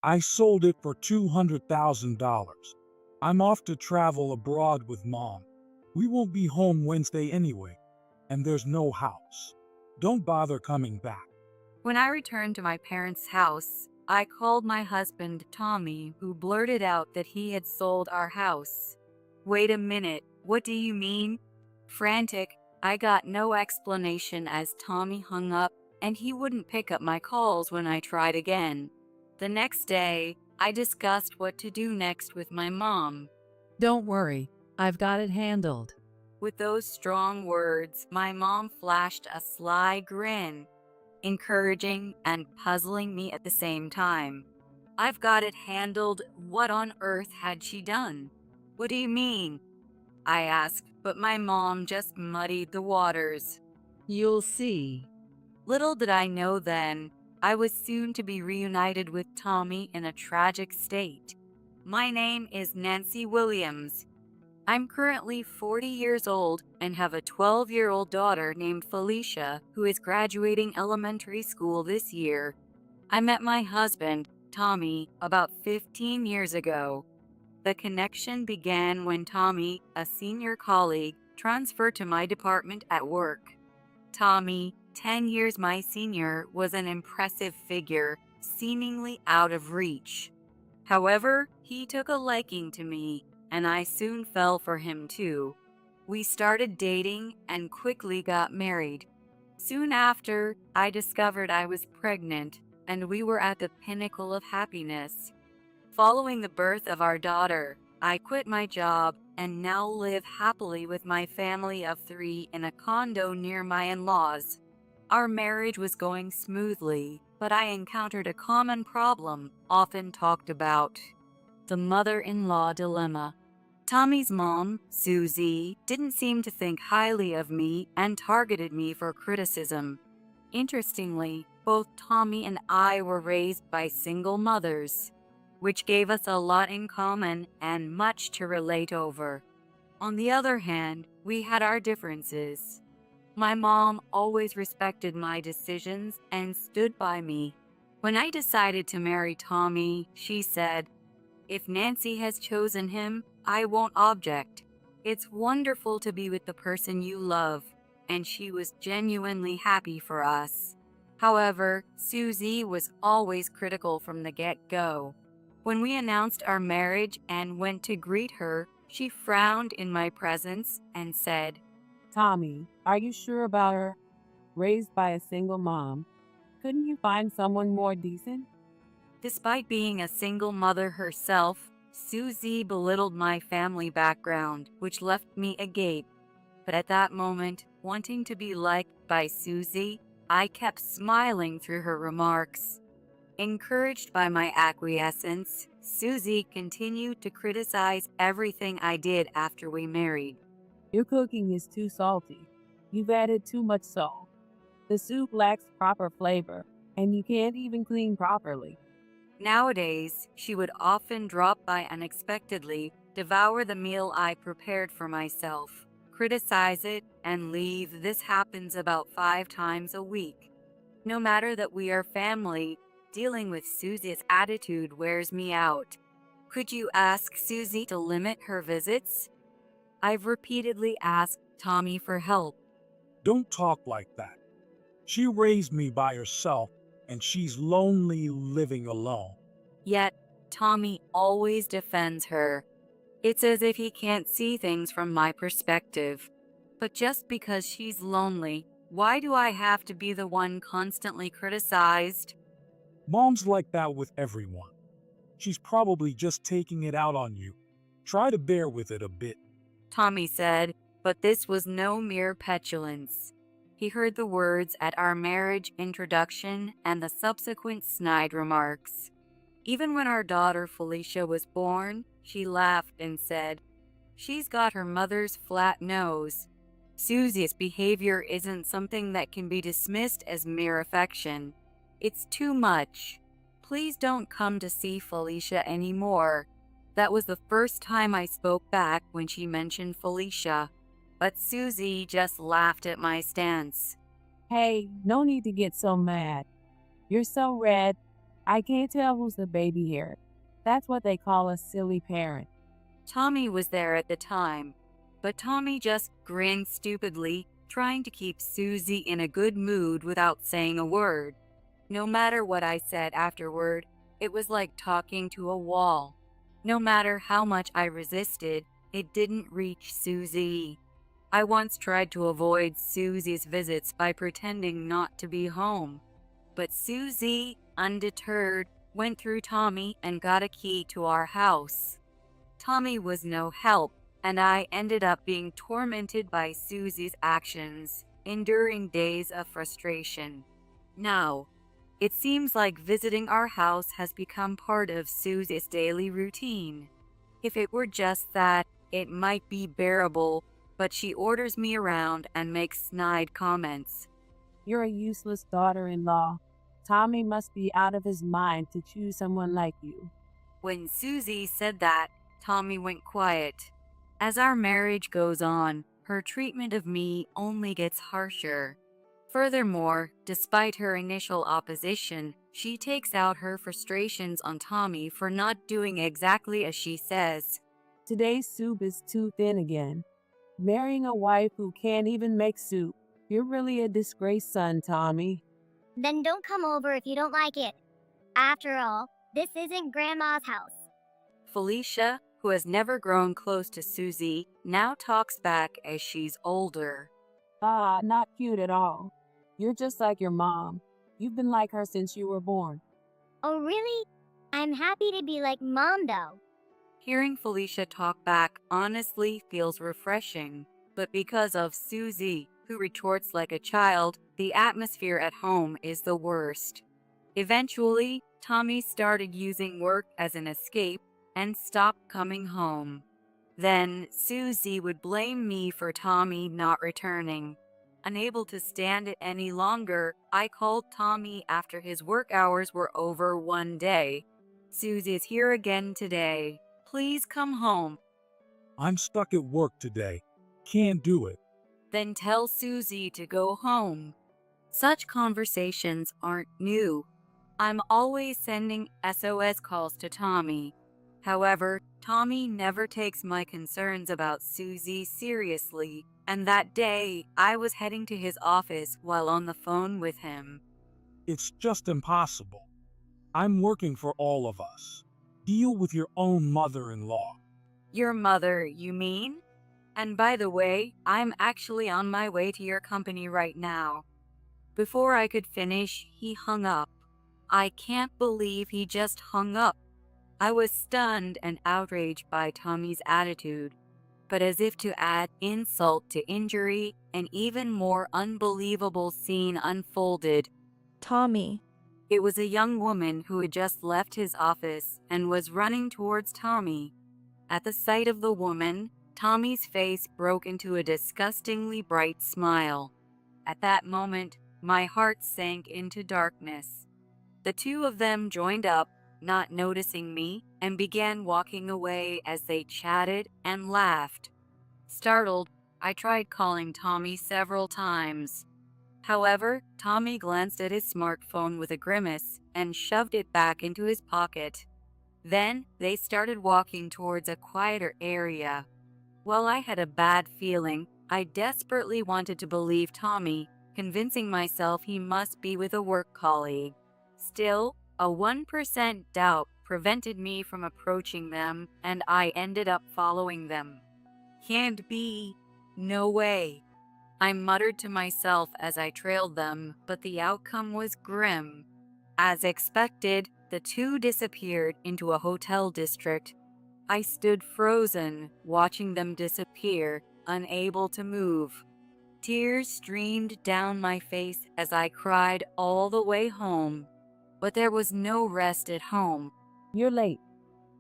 I sold it for $200,000. I'm off to travel abroad with Mom. We won't be home Wednesday anyway, and there's no house. Don't bother coming back. When I returned to my parents' house, I called my husband, Tommy, who blurted out that he had sold our house. Wait a minute, what do you mean? Frantic, I got no explanation as Tommy hung up, and he wouldn't pick up my calls when I tried again. The next day, I discussed what to do next with my mom. Don't worry, I've got it handled. With those strong words, my mom flashed a sly grin, encouraging and puzzling me at the same time. I've got it handled. What on earth had she done? What do you mean? I asked, but my mom just muddied the waters. You'll see. Little did I know then, I was soon to be reunited with Tommy in a tragic state. My name is Nancy Williams. I'm currently 40 years old and have a 12-year-old daughter named Felicia who is graduating elementary school this year. I met my husband, Tommy, about 15 years ago. The connection began when Tommy, a senior colleague, transferred to my department at work. Tommy, 10 years my senior, was an impressive figure, seemingly out of reach. However, he took a liking to me, and I soon fell for him too. We started dating and quickly got married. Soon after, I discovered I was pregnant, and we were at the pinnacle of happiness. Following the birth of our daughter, I quit my job and now live happily with my family of 3 in a condo near my in-laws. Our marriage was going smoothly, but I encountered a common problem often talked about: the mother-in-law dilemma. Tommy's mom, Susie, didn't seem to think highly of me and targeted me for criticism. Interestingly, both Tommy and I were raised by single mothers, which gave us a lot in common and much to relate over. On the other hand, we had our differences. My mom always respected my decisions and stood by me. When I decided to marry Tommy, she said, "If Nancy has chosen him, I won't object. It's wonderful to be with the person you love," and she was genuinely happy for us. However, Susie was always critical from the get-go. When we announced our marriage and went to greet her, she frowned in my presence and said, Tommy, are you sure about her? Raised by a single mom. Couldn't you find someone more decent? Despite being a single mother herself, Susie belittled my family background, which left me agape. But at that moment, wanting to be liked by Susie, I kept smiling through her remarks. Encouraged by my acquiescence, Susie continued to criticize everything I did after we married. Your cooking is too salty. You've added too much salt. The soup lacks proper flavor, and you can't even clean properly. Nowadays, she would often drop by unexpectedly, devour the meal I prepared for myself, criticize it, and leave. This happens about 5 times a week. No matter that we are family, dealing with Susie's attitude wears me out. Could you ask Susie to limit her visits? I've repeatedly asked Tommy for help. Don't talk like that. She raised me by herself, and she's lonely living alone. Yet, Tommy always defends her. It's as if he can't see things from my perspective. But just because she's lonely, why do I have to be the one constantly criticized? Mom's like that with everyone. She's probably just taking it out on you. Try to bear with it a bit. Tommy said, but this was no mere petulance. He heard the words at our marriage introduction and the subsequent snide remarks. Even when our daughter Felicia was born, she laughed and said, "She's got her mother's flat nose." Susie's behavior isn't something that can be dismissed as mere affection. It's too much. Please don't come to see Felicia anymore. That was the first time I spoke back when she mentioned Felicia. But Susie just laughed at my stance. Hey, no need to get so mad. You're so red. I can't tell who's the baby here. That's what they call a silly parent. Tommy was there at the time, but Tommy just grinned stupidly, trying to keep Susie in a good mood without saying a word. No matter what I said afterward, it was like talking to a wall. No matter how much I resisted, it didn't reach Susie. I once tried to avoid Susie's visits by pretending not to be home. But Susie, undeterred, went through Tommy and got a key to our house. Tommy was no help, and I ended up being tormented by Susie's actions, enduring days of frustration. Now, it seems like visiting our house has become part of Susie's daily routine. If it were just that, it might be bearable, but she orders me around and makes snide comments. You're a useless daughter-in-law. Tommy must be out of his mind to choose someone like you. When Susie said that, Tommy went quiet. As our marriage goes on, her treatment of me only gets harsher. Furthermore, despite her initial opposition, she takes out her frustrations on Tommy for not doing exactly as she says. Today's soup is too thin again. Marrying a wife who can't even make soup. You're really a disgraced son, Tommy. Then don't come over if you don't like it. After all, this isn't Grandma's house. Felicia, who has never grown close to Susie, now talks back as she's older. Ah, not cute at all. You're just like your mom. You've been like her since you were born. Oh, really? I'm happy to be like Mom, though. Hearing Felicia talk back honestly feels refreshing, but because of Susie, who retorts like a child, the atmosphere at home is the worst. Eventually, Tommy started using work as an escape and stopped coming home. Then, Susie would blame me for Tommy not returning. Unable to stand it any longer, I called Tommy after his work hours were over one day. Susie's here again today. Please come home. I'm stuck at work today. Can't do it. Then tell Susie to go home. Such conversations aren't new. I'm always sending SOS calls to Tommy. However, Tommy never takes my concerns about Susie seriously, and that day I was heading to his office while on the phone with him. It's just impossible. I'm working for all of us. Deal with your own mother-in-law. Your mother, you mean? And by the way, I'm actually on my way to your company right now. Before I could finish, he hung up. I can't believe he just hung up. I was stunned and outraged by Tommy's attitude, but as if to add insult to injury, an even more unbelievable scene unfolded. Tommy. It was a young woman who had just left his office and was running towards Tommy. At the sight of the woman, Tommy's face broke into a disgustingly bright smile. At that moment, my heart sank into darkness. The two of them joined up, not noticing me, and began walking away as they chatted and laughed. Startled, I tried calling Tommy several times. However, Tommy glanced at his smartphone with a grimace and shoved it back into his pocket. Then they started walking towards a quieter area. While I had a bad feeling, I desperately wanted to believe Tommy, convincing myself he must be with a work colleague. Still, a 1% doubt prevented me from approaching them, and I ended up following them. Can't be. No way. I muttered to myself as I trailed them, but the outcome was grim. As expected, the two disappeared into a hotel district. I stood frozen, watching them disappear, unable to move. Tears streamed down my face as I cried all the way home. But there was no rest at home. You're late.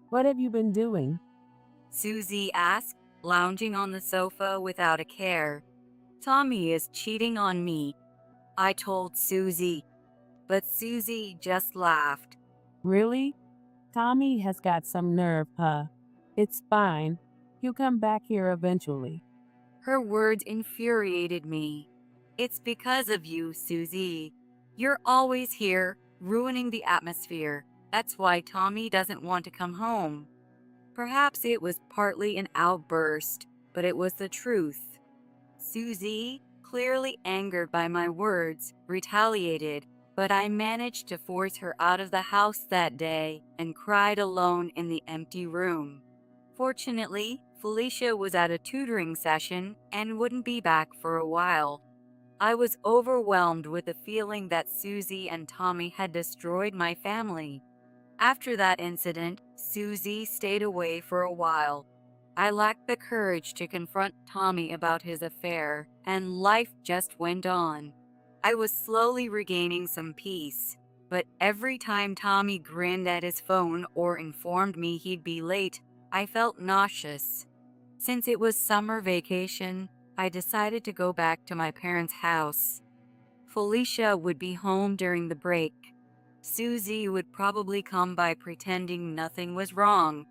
What have you been doing? Susie asked, lounging on the sofa without a care. Tommy is cheating on me, I told Susie. But Susie just laughed. Really? Tommy has got some nerve, huh? It's fine. He'll come back here eventually. Her words infuriated me. It's because of you, Susie. You're always here, ruining the atmosphere. That's why Tommy doesn't want to come home. Perhaps it was partly an outburst, but it was the truth. Susie, clearly angered by my words, retaliated, but I managed to force her out of the house that day and cried alone in the empty room. Fortunately, Felicia was at a tutoring session and wouldn't be back for a while. I was overwhelmed with the feeling that Susie and Tommy had destroyed my family. After that incident, Susie stayed away for a while. I lacked the courage to confront Tommy about his affair, and life just went on. I was slowly regaining some peace, but every time Tommy grinned at his phone or informed me he'd be late, I felt nauseous. Since it was summer vacation, I decided to go back to my parents' house. Felicia would be home during the break. Susie would probably come by pretending nothing was wrong.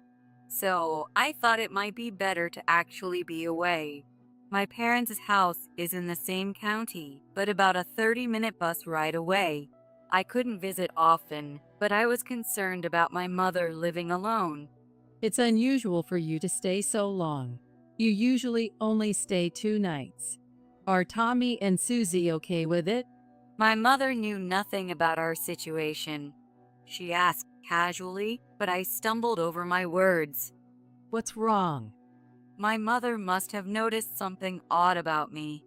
So I thought it might be better to actually be away. My parents' house is in the same county, but about a 30-minute bus ride away. I couldn't visit often, but I was concerned about my mother living alone. It's unusual for you to stay so long. You usually only stay 2 nights. Are Tommy and Susie okay with it? My mother knew nothing about our situation. She asked casually, but I stumbled over my words. What's wrong? My mother must have noticed something odd about me.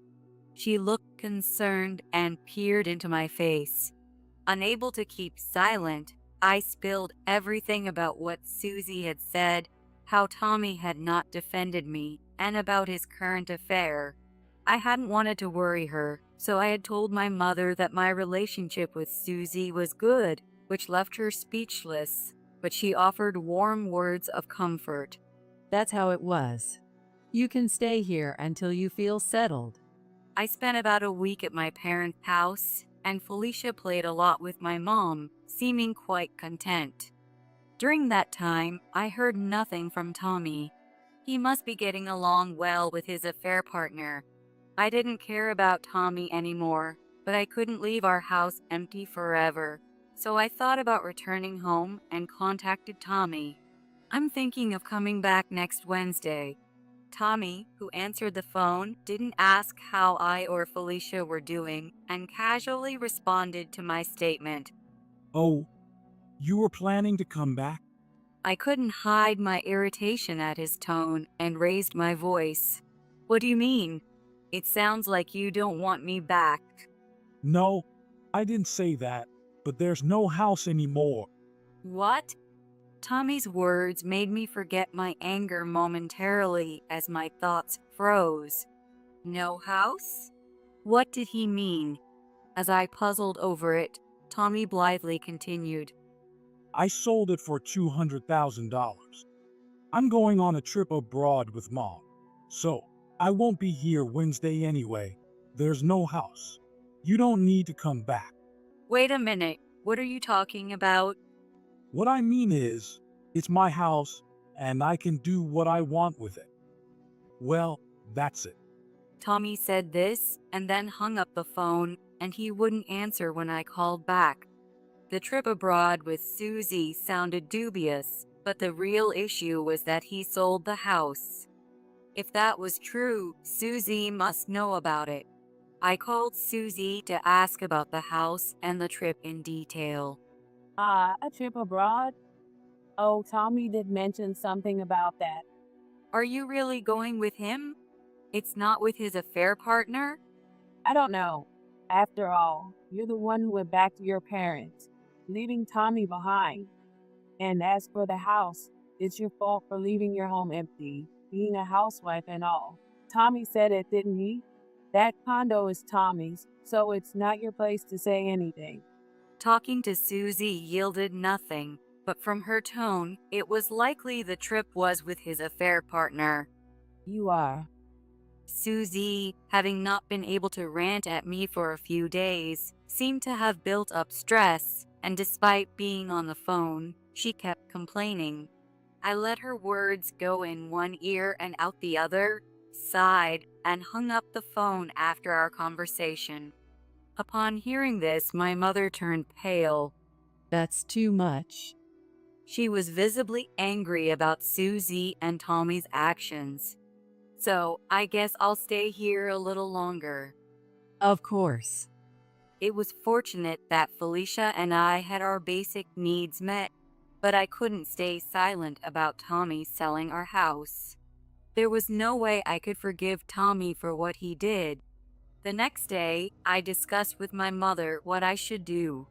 She looked concerned and peered into my face. Unable to keep silent, I spilled everything about what Susie had said, how Tommy had not defended me, and about his current affair. I hadn't wanted to worry her, so I had told my mother that my relationship with Susie was good, which left her speechless, but she offered warm words of comfort. That's how it was. You can stay here until you feel settled. I spent about a week at my parents' house, and Felicia played a lot with my mom, seeming quite content. During that time, I heard nothing from Tommy. He must be getting along well with his affair partner. I didn't care about Tommy anymore, but I couldn't leave our house empty forever. So I thought about returning home and contacted Tommy. I'm thinking of coming back next Wednesday. Tommy, who answered the phone, didn't ask how I or Felicia were doing and casually responded to my statement. Oh, you were planning to come back? I couldn't hide my irritation at his tone and raised my voice. What do you mean? It sounds like you don't want me back. No, I didn't say that, but there's no house anymore. What? Tommy's words made me forget my anger momentarily as my thoughts froze. No house? What did he mean? As I puzzled over it, Tommy blithely continued. I sold it for $200,000. I'm going on a trip abroad with Mom, so I won't be here Wednesday anyway. There's no house. You don't need to come back. Wait a minute, what are you talking about? What I mean is, it's my house, and I can do what I want with it. Well, that's it. Tommy said this and then hung up the phone, and he wouldn't answer when I called back. The trip abroad with Susie sounded dubious, but the real issue was that he sold the house. If that was true, Susie must know about it. I called Susie to ask about the house and the trip in detail. A trip abroad? Oh, Tommy did mention something about that. Are you really going with him? It's not with his affair partner? I don't know. After all, you're the one who went back to your parents, leaving Tommy behind. And as for the house, it's your fault for leaving your home empty, being a housewife and all. Tommy said it, didn't he? That condo is Tommy's, so it's not your place to say anything. Talking to Susie yielded nothing, but from her tone, it was likely the trip was with his affair partner. You are. Susie, having not been able to rant at me for a few days, seemed to have built up stress, and despite being on the phone, she kept complaining. I let her words go in one ear and out the other, sighed, and hung up the phone after our conversation. Upon hearing this, my mother turned pale. That's too much. She was visibly angry about Susie and Tommy's actions. So, I guess I'll stay here a little longer. Of course. It was fortunate that Felicia and I had our basic needs met, but I couldn't stay silent about Tommy selling our house. There was no way I could forgive Tommy for what he did. The next day, I discussed with my mother what I should do.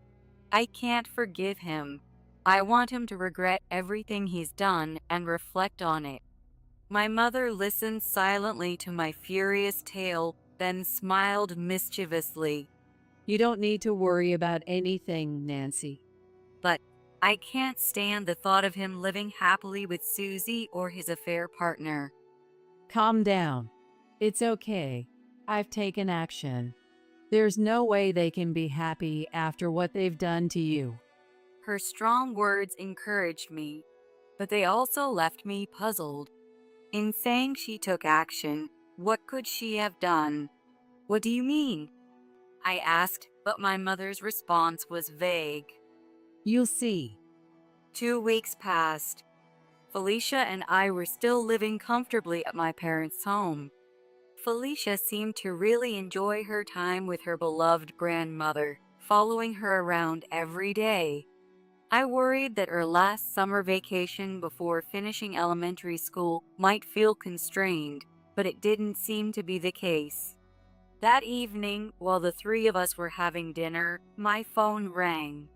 I can't forgive him. I want him to regret everything he's done and reflect on it. My mother listened silently to my furious tale, then smiled mischievously. You don't need to worry about anything, Nancy. But I can't stand the thought of him living happily with Susie or his affair partner. Calm down. It's okay. I've taken action. There's no way they can be happy after what they've done to you. Her strong words encouraged me, but they also left me puzzled. In saying she took action, what could she have done? What do you mean? I asked, but my mother's response was vague. You'll see. 2 weeks passed. Felicia and I were still living comfortably at my parents' home. Felicia seemed to really enjoy her time with her beloved grandmother, following her around every day. I worried that her last summer vacation before finishing elementary school might feel constrained, but it didn't seem to be the case. That evening, while the three of us were having dinner, my phone rang.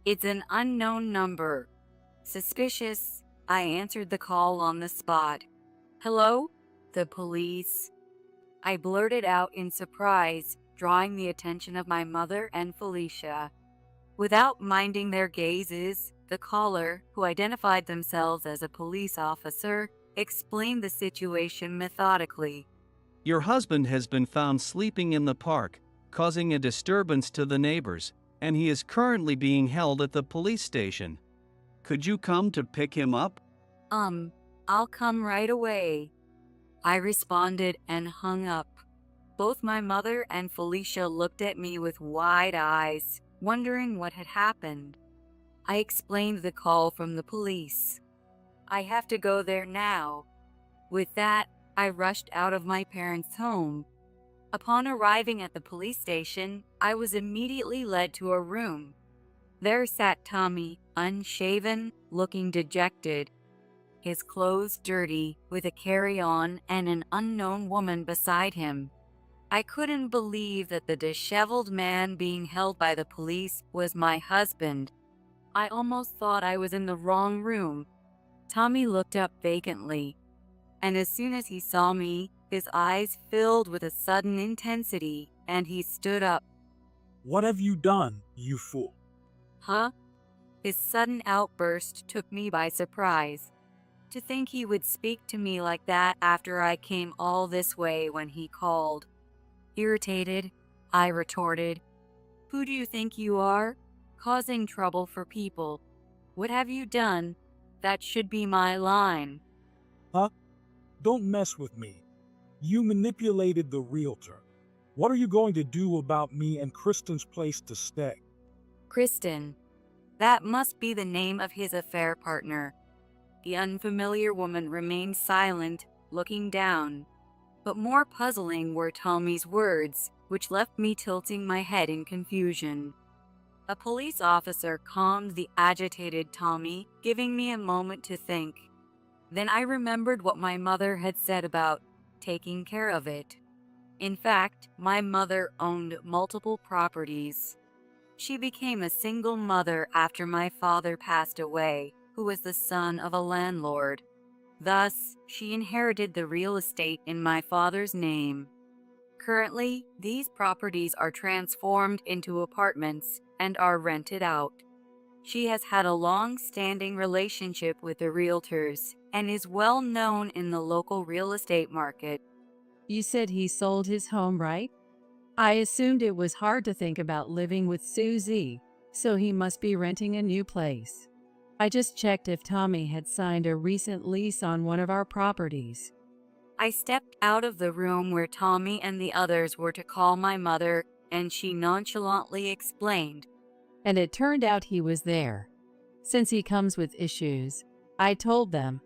It's an unknown number. Suspicious, I answered the call on the spot. Hello? The police. I blurted out in surprise, drawing the attention of my mother and Felicia. Without minding their gazes, the caller, who identified themselves as a police officer, explained the situation methodically. Your husband has been found sleeping in the park, causing a disturbance to the neighbors, and he is currently being held at the police station. Could you come to pick him up? I'll come right away. I responded and hung up. Both my mother and Felicia looked at me with wide eyes, wondering what had happened. I explained the call from the police. I have to go there now. With that, I rushed out of my parents' home. Upon arriving at the police station, I was immediately led to a room. There sat Tommy, unshaven, looking dejected, his clothes dirty, with a carry-on and an unknown woman beside him. I couldn't believe that the disheveled man being held by the police was my husband. I almost thought I was in the wrong room. Tommy looked up vacantly, and as soon as he saw me, his eyes filled with a sudden intensity, and he stood up. What have you done, you fool? Huh? His sudden outburst took me by surprise. To think he would speak to me like that after I came all this way when he called. Irritated, I retorted, "Who do you think you are? Causing trouble for people. What have you done? That should be my line." Huh? Don't mess with me. You manipulated the realtor. What are you going to do about me and Kristen's place to stay? Kristen. That must be the name of his affair partner. The unfamiliar woman remained silent, looking down. But more puzzling were Tommy's words, which left me tilting my head in confusion. A police officer calmed the agitated Tommy, giving me a moment to think. Then I remembered what my mother had said about taking care of it. In fact, my mother owned multiple properties. She became a single mother after my father passed away, who was the son of a landlord. Thus, she inherited the real estate in my father's name. Currently, these properties are transformed into apartments and are rented out. She has had a long-standing relationship with the realtors and is well known in the local real estate market. You said he sold his home, right? I assumed it was hard to think about living with Susie, so he must be renting a new place. I just checked if Tommy had signed a recent lease on one of our properties. I stepped out of the room where Tommy and the others were to call my mother, and she nonchalantly explained, and it turned out he was there. Since he comes with issues, I told them,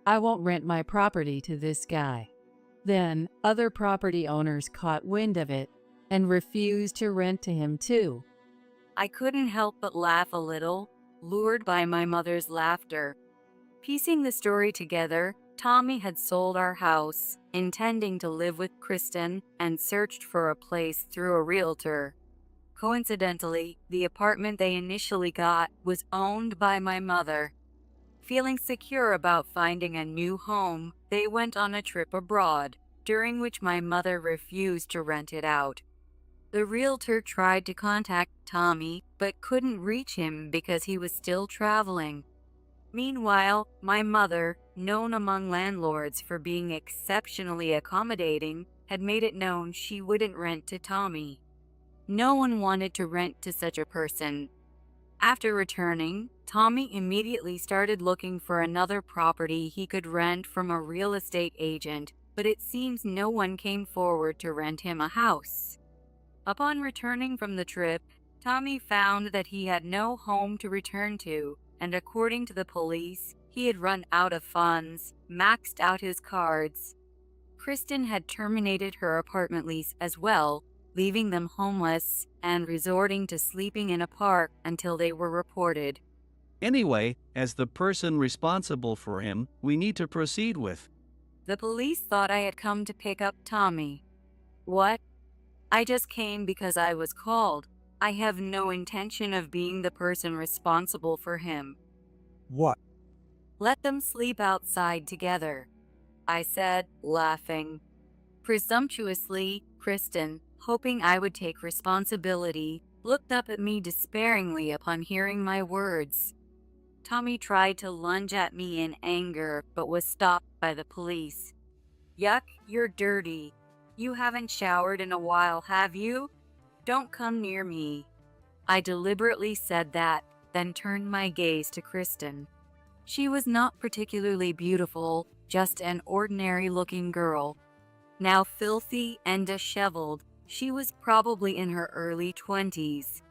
I won't rent my property to this guy. Then, other property owners caught wind of it and refused to rent to him too. I couldn't help but laugh a little, lured by my mother's laughter. Piecing the story together, Tommy had sold our house, intending to live with Kristen, and searched for a place through a realtor. Coincidentally, the apartment they initially got was owned by my mother. Feeling secure about finding a new home, they went on a trip abroad, during which my mother refused to rent it out. The realtor tried to contact Tommy, but couldn't reach him because he was still traveling. Meanwhile, my mother, known among landlords for being exceptionally accommodating, had made it known she wouldn't rent to Tommy. No one wanted to rent to such a person. After returning, Tommy immediately started looking for another property he could rent from a real estate agent, but it seems no one came forward to rent him a house. Upon returning from the trip, Tommy found that he had no home to return to, and according to the police, he had run out of funds, maxed out his cards. Kristen had terminated her apartment lease as well, leaving them homeless and resorting to sleeping in a park until they were reported. Anyway, as the person responsible for him, we need to proceed with. The police thought I had come to pick up Tommy. What? I just came because I was called. I have no intention of being the person responsible for him. What? Let them sleep outside together, I said, laughing. Presumptuously, Kristen, hoping I would take responsibility, looked up at me despairingly upon hearing my words. Tommy tried to lunge at me in anger, but was stopped by the police. Yuck, you're dirty. You haven't showered in a while, have you? Don't come near me. I deliberately said that, then turned my gaze to Kristen. She was not particularly beautiful, just an ordinary-looking girl. Now filthy and disheveled, she was probably in her early 20s.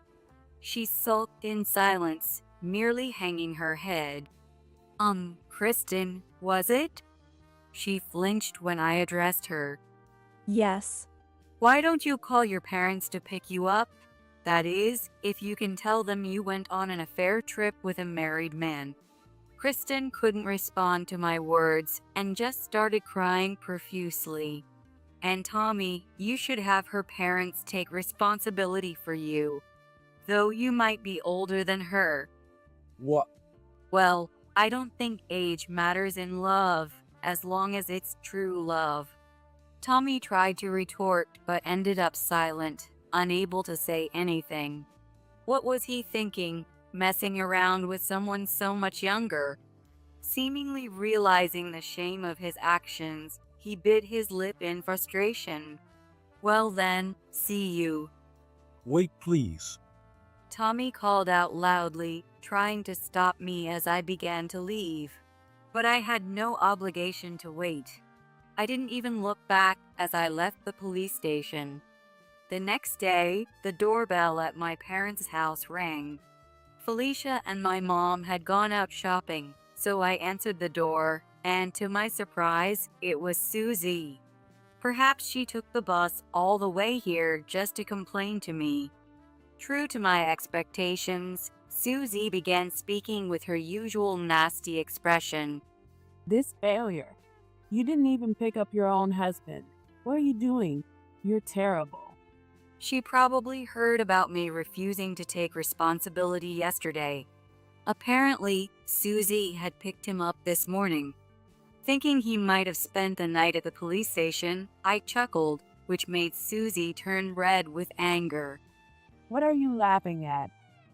She sulked in silence, merely hanging her head. Kristen, was it? She flinched when I addressed her. Yes. Why don't you call your parents to pick you up? That is, if you can tell them you went on an affair trip with a married man. Kristen couldn't respond to my words and just started crying profusely. And Tommy, you should have her parents take responsibility for you, though you might be older than her. What? Well, I don't think age matters in love, as long as it's true love. Tommy tried to retort, but ended up silent, unable to say anything. What was he thinking, messing around with someone so much younger? Seemingly realizing the shame of his actions, he bit his lip in frustration. Well then, see you. Wait, please. Tommy called out loudly, trying to stop me as I began to leave. But I had no obligation to wait. I didn't even look back as I left the police station. The next day, the doorbell at my parents' house rang. Felicia and my mom had gone out shopping, so I answered the door, and to my surprise, it was Susie. Perhaps she took the bus all the way here just to complain to me. True to my expectations, Susie began speaking with her usual nasty expression. This failure. You didn't even pick up your own husband. What are you doing? You're terrible. She probably heard about me refusing to take responsibility yesterday. Apparently, Susie had picked him up this morning. Thinking he might have spent the night at the police station, I chuckled, which made Susie turn red with anger. What are you laughing at?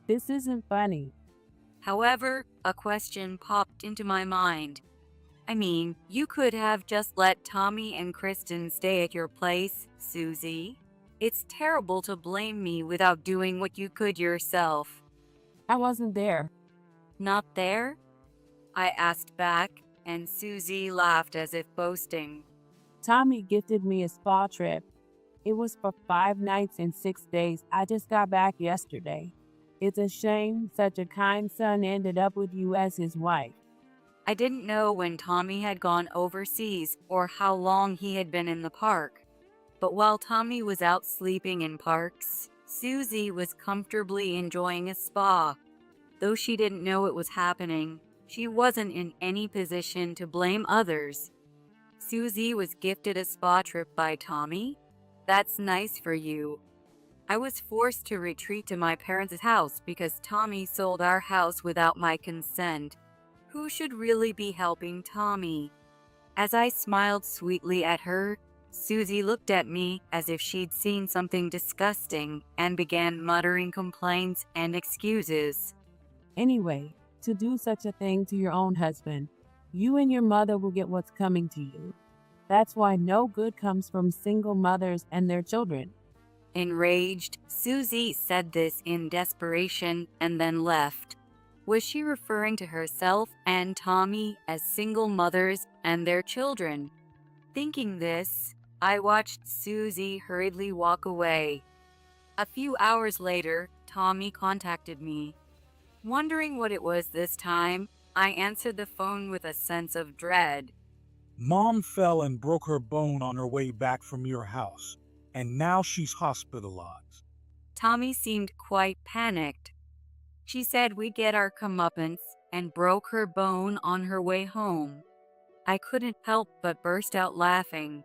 This isn't funny. However, a question popped into my mind. I mean, you could have just let Tommy and Kristen stay at your place, Susie. It's terrible to blame me without doing what you could yourself. I wasn't there. Not there? I asked back, and Susie laughed as if boasting. Tommy gifted me a spa trip. It was for 5 nights and 6 days. I just got back yesterday. It's a shame such a kind son ended up with you as his wife. I didn't know when Tommy had gone overseas or how long he had been in the park. But while Tommy was out sleeping in parks, Susie was comfortably enjoying a spa. Though she didn't know it was happening, she wasn't in any position to blame others. Susie was gifted a spa trip by Tommy? That's nice for you. I was forced to retreat to my parents' house because Tommy sold our house without my consent. Who should really be helping Tommy? As I smiled sweetly at her, Susie looked at me as if she'd seen something disgusting and began muttering complaints and excuses. Anyway, to do such a thing to your own husband, you and your mother will get what's coming to you. That's why no good comes from single mothers and their children. Enraged, Susie said this in desperation and then left. Was she referring to herself and Tommy as single mothers and their children? Thinking this, I watched Susie hurriedly walk away. A few hours later, Tommy contacted me. Wondering what it was this time, I answered the phone with a sense of dread. Mom fell and broke her bone on her way back from your house, and now she's hospitalized. Tommy seemed quite panicked. She said we'd get our comeuppance and broke her bone on her way home. I couldn't help but burst out laughing.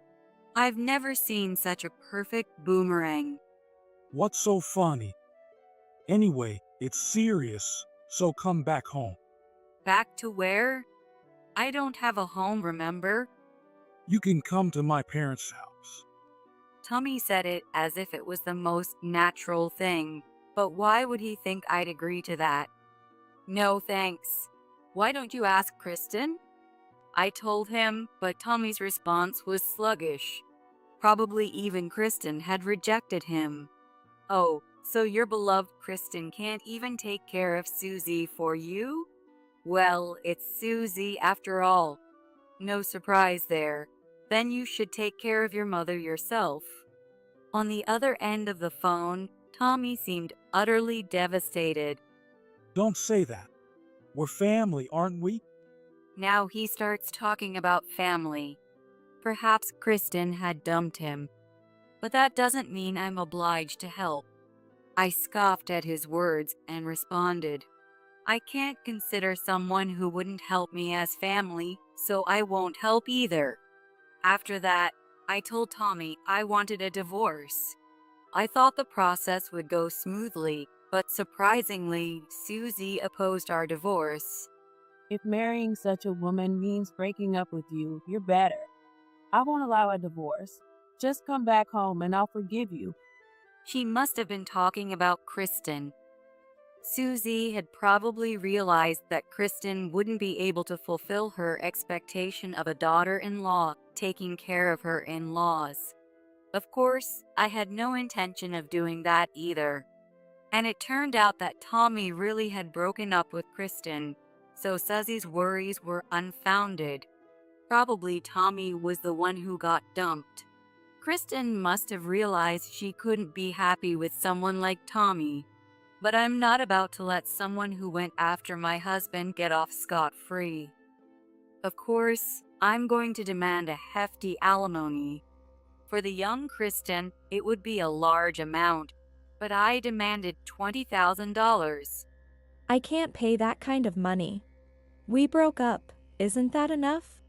I've never seen such a perfect boomerang. What's so funny? Anyway, it's serious, so come back home. Back to where? I don't have a home, remember? You can come to my parents' house. Tommy said it as if it was the most natural thing, but why would he think I'd agree to that? No thanks. Why don't you ask Kristen? I told him, but Tommy's response was sluggish. Probably even Kristen had rejected him. Oh, so your beloved Kristen can't even take care of Susie for you? Well, it's Susie after all. No surprise there. Then you should take care of your mother yourself. On the other end of the phone, Tommy seemed utterly devastated. Don't say that. We're family, aren't we? Now he starts talking about family. Perhaps Kristen had dumped him. But that doesn't mean I'm obliged to help. I scoffed at his words and responded, I can't consider someone who wouldn't help me as family, so I won't help either. After that, I told Tommy I wanted a divorce. I thought the process would go smoothly, but surprisingly, Susie opposed our divorce. If marrying such a woman means breaking up with you, you're better. I won't allow a divorce. Just come back home and I'll forgive you. She must have been talking about Kristen. Susie had probably realized that Kristen wouldn't be able to fulfill her expectation of a daughter-in-law taking care of her in-laws. Of course, I had no intention of doing that either. And it turned out that Tommy really had broken up with Kristen, so Susie's worries were unfounded. Probably Tommy was the one who got dumped. Kristen must have realized she couldn't be happy with someone like Tommy. But I'm not about to let someone who went after my husband get off scot-free. Of course, I'm going to demand a hefty alimony. For the young Kristen, it would be a large amount, but I demanded $20,000. I can't pay that kind of money. We broke up. Isn't that enough?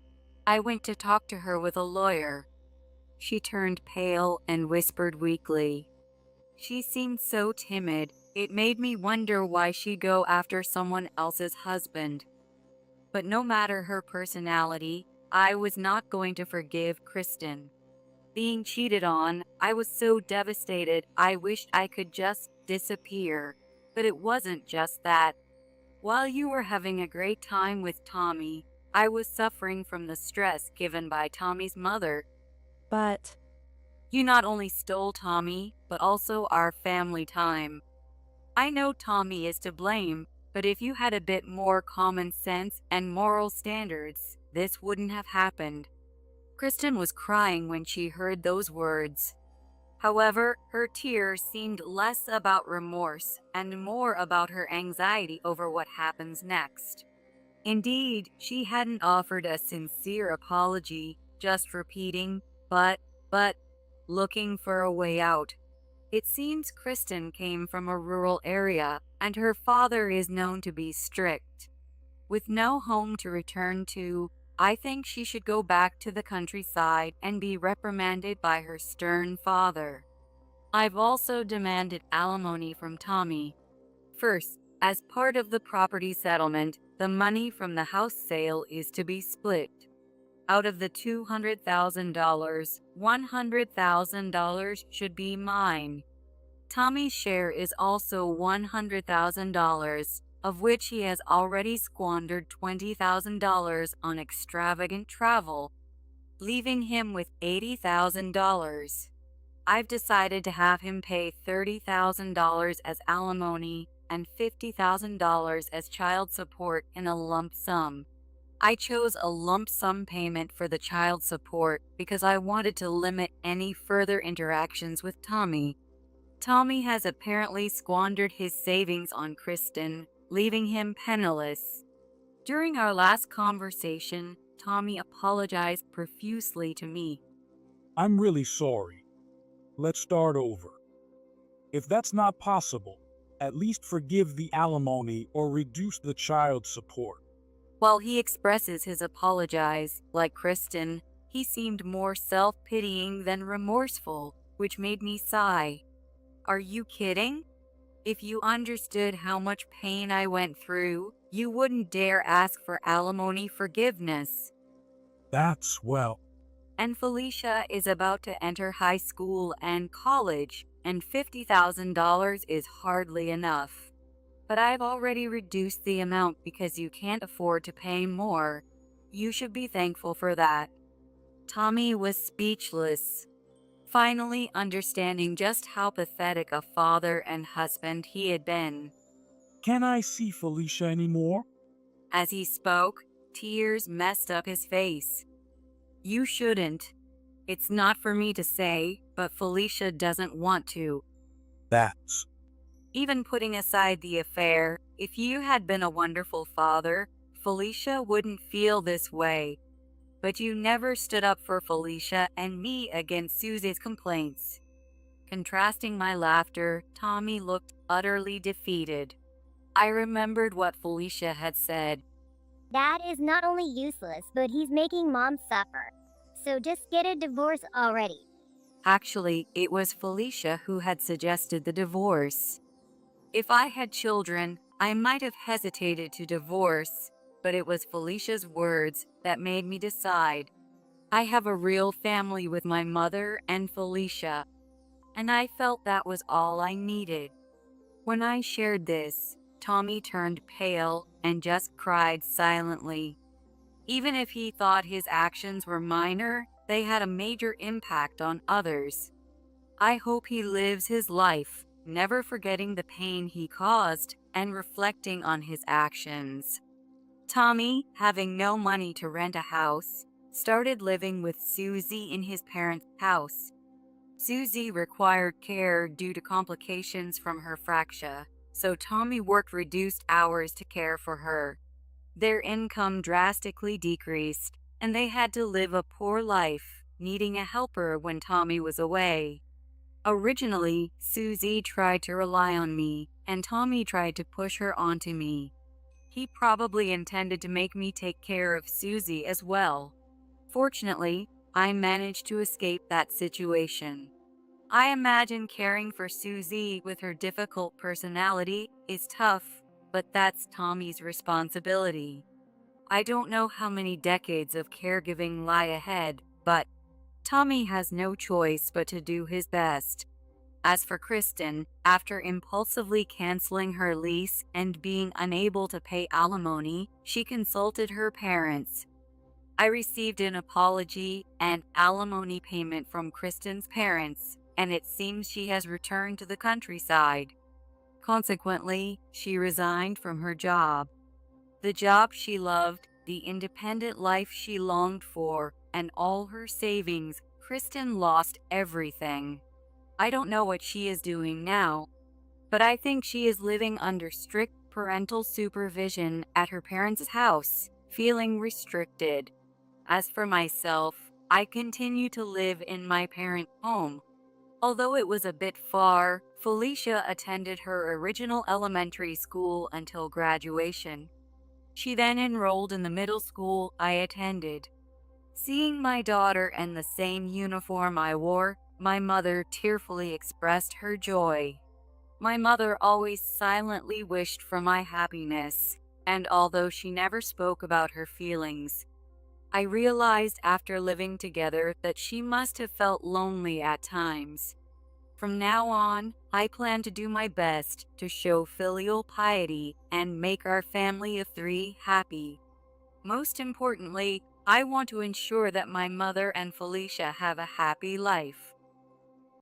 I went to talk to her with a lawyer. She turned pale and whispered weakly. She seemed so timid, it made me wonder why she'd go after someone else's husband. But no matter her personality, I was not going to forgive Kristen. Being cheated on, I was so devastated I wished I could just disappear. But it wasn't just that. While you were having a great time with Tommy, I was suffering from the stress given by Tommy's mother. But You not only stole Tommy, but also our family time. I know Tommy is to blame, but if you had a bit more common sense and moral standards, this wouldn't have happened. Kristen was crying when she heard those words. However, her tears seemed less about remorse and more about her anxiety over what happens next. Indeed, she hadn't offered a sincere apology, just repeating, but, looking for a way out. It seems Kristen came from a rural area, and her father is known to be strict. With no home to return to, I think she should go back to the countryside and be reprimanded by her stern father. I've also demanded alimony from Tommy. First, as part of the property settlement, the money from the house sale is to be split. Out of the $200,000, $100,000 should be mine. Tommy's share is also $100,000, of which he has already squandered $20,000 on extravagant travel, leaving him with $80,000. I've decided to have him pay $30,000 as alimony and $50,000 as child support in a lump sum. I chose a lump sum payment for the child support because I wanted to limit any further interactions with Tommy. Tommy has apparently squandered his savings on Kristen, leaving him penniless. During our last conversation, Tommy apologized profusely to me. I'm really sorry. Let's start over. If that's not possible, at least forgive the alimony or reduce the child support. While he expresses his apologies, like Kristen, he seemed more self-pitying than remorseful, which made me sigh. Are you kidding? If you understood how much pain I went through, you wouldn't dare ask for alimony forgiveness. That's well. And Felicia is about to enter high school and college, and $50,000 is hardly enough. But I've already reduced the amount because you can't afford to pay more. You should be thankful for that. Tommy was speechless, finally understanding just how pathetic a father and husband he had been. Can I see Felicia anymore? As he spoke, tears messed up his face. You shouldn't. It's not for me to say, but Felicia doesn't want to. That's... Even putting aside the affair, if you had been a wonderful father, Felicia wouldn't feel this way. But you never stood up for Felicia and me against Susie's complaints. Contrasting my laughter, Tommy looked utterly defeated. I remembered what Felicia had said. Dad is not only useless, but he's making Mom suffer. So just get a divorce already. Actually, it was Felicia who had suggested the divorce. If I had children, I might have hesitated to divorce, but it was Felicia's words that made me decide. I have a real family with my mother and Felicia, and I felt that was all I needed. When I shared this, Tommy turned pale and just cried silently. Even if he thought his actions were minor, they had a major impact on others. I hope he lives his life, never forgetting the pain he caused and reflecting on his actions. Tommy, having no money to rent a house, started living with Susie in his parents' house. Susie required care due to complications from her fracture, so Tommy worked reduced hours to care for her. Their income drastically decreased, and they had to live a poor life, needing a helper when Tommy was away. Originally, Susie tried to rely on me, and Tommy tried to push her onto me. He probably intended to make me take care of Susie as well. Fortunately, I managed to escape that situation. I imagine caring for Susie with her difficult personality is tough, but that's Tommy's responsibility. I don't know how many decades of caregiving lie ahead, but Tommy has no choice but to do his best. As for Kristen, after impulsively canceling her lease and being unable to pay alimony, she consulted her parents. I received an apology and alimony payment from Kristen's parents, and it seems she has returned to the countryside. Consequently, she resigned from her job. The job she loved, the independent life she longed for, and all her savings, Kristen lost everything. I don't know what she is doing now, but I think she is living under strict parental supervision at her parents' house, feeling restricted. As for myself, I continue to live in my parents' home. Although it was a bit far, Felicia attended her original elementary school until graduation. She then enrolled in the middle school I attended. Seeing my daughter in the same uniform I wore, my mother tearfully expressed her joy. My mother always silently wished for my happiness, and although she never spoke about her feelings, I realized after living together that she must have felt lonely at times. From now on, I plan to do my best to show filial piety and make our family of 3 happy. Most importantly, I want to ensure that my mother and Felicia have a happy life.